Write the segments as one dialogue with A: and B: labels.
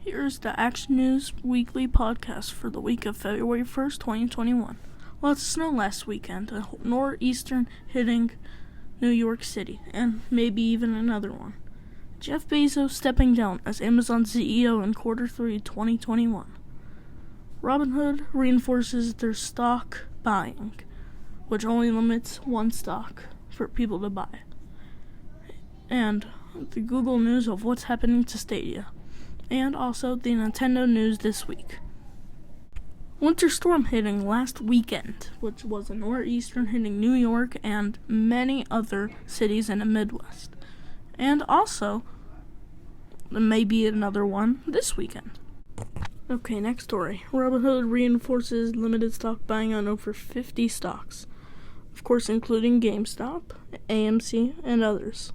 A: Here's the Action News Weekly Podcast for the week of February 1st, 2021. Lots of snow last weekend, a nor'easter hitting New York City, and maybe even another one. Jeff Bezos stepping down as Amazon CEO in Q3 2021. Robinhood reinforces their stock buying, which only limits one stock for people to buy. And the Google news of what's happening to Stadia. And also the Nintendo news this week. Winter storm hitting last weekend, which was a nor'easter hitting New York and many other cities in the Midwest. And also, maybe another one this weekend. Okay, next story. Robinhood reinforces limited stock buying on over 50 stocks. Of course, including GameStop, AMC, and others.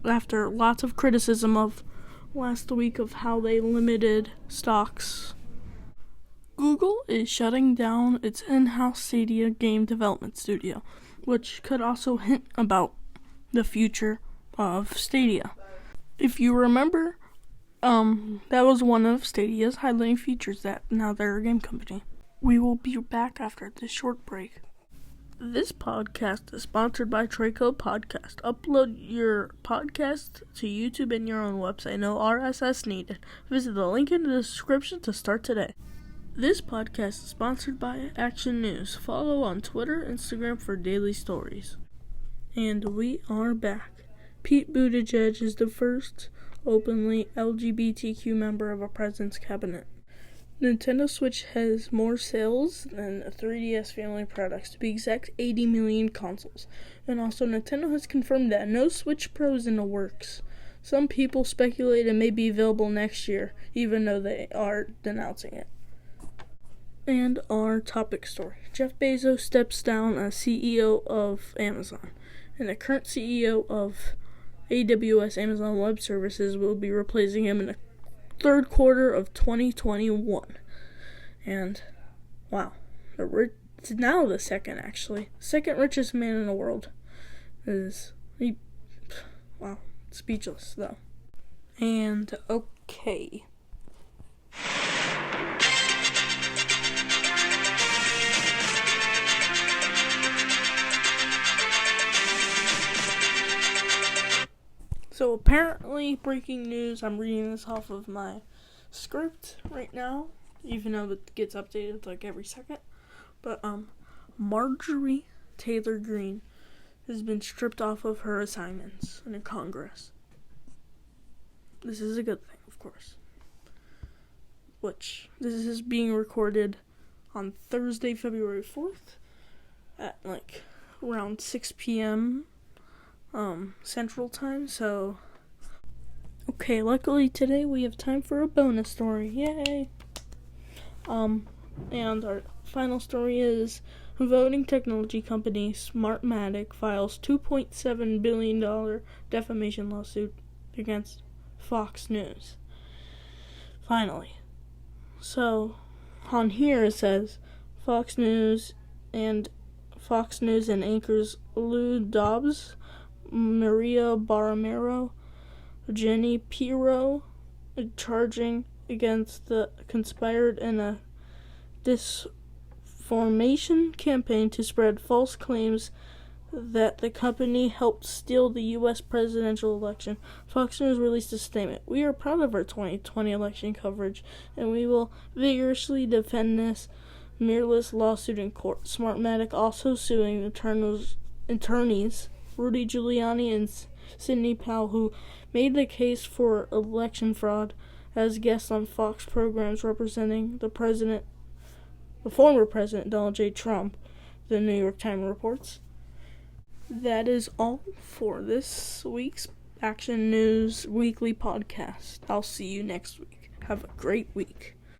A: After lots of criticism of last week of how they limited stocks. Google is shutting down its in-house Stadia game development studio, which could also hint about the future of Stadia. If you remember, that was one of Stadia's highlighting features that now they're a game company. We will be back after this short break. This podcast is sponsored by TRECO Podcast. Upload your podcast to YouTube and your own website. No RSS needed. Visit the link in the description to start today. This podcast is sponsored by Action News. Follow on Twitter, Instagram for daily stories. And we are back. Pete Buttigieg is the first openly LGBTQ member of a president's cabinet. Nintendo Switch has more sales than 3DS family products, to be exact 80 million consoles. And also Nintendo has confirmed that no Switch Pro is in the works. Some people speculate it may be available next year, even though they are denouncing it. And our topic story. Jeff Bezos steps down as CEO of Amazon. And the current CEO of AWS, Amazon Web Services, will be replacing him in the third quarter of 2021. And wow, now the second richest man in the world wow, speechless though. And okay. So apparently, breaking news, I'm reading this off of my script right now, even though it gets updated like every second. But Marjorie Taylor Greene has been stripped off of her assignments in Congress. This is a good thing, of course. Which, this is being recorded on Thursday, February 4th at around 6 p.m. Central Time, so okay, luckily today we have time for a bonus story. Yay! And our final story is voting technology company Smartmatic files $2.7 billion defamation lawsuit against Fox News. Finally. So, on here it says Fox News and anchors Lou Dobbs, Maria Barramero, Jenny Pirro, charging against the conspired in a disinformation campaign to spread false claims that the company helped steal the U.S. presidential election. Fox News released a statement. We are proud of our 2020 election coverage, and we will vigorously defend this mereless lawsuit in court. Smartmatic also suing attorneys Rudy Giuliani and Sidney Powell, who made the case for election fraud as guests on Fox programs representing the former president Donald J. Trump, the New York Times reports. That is all for this week's Action News Weekly Podcast. I'll see you next week. Have a great week.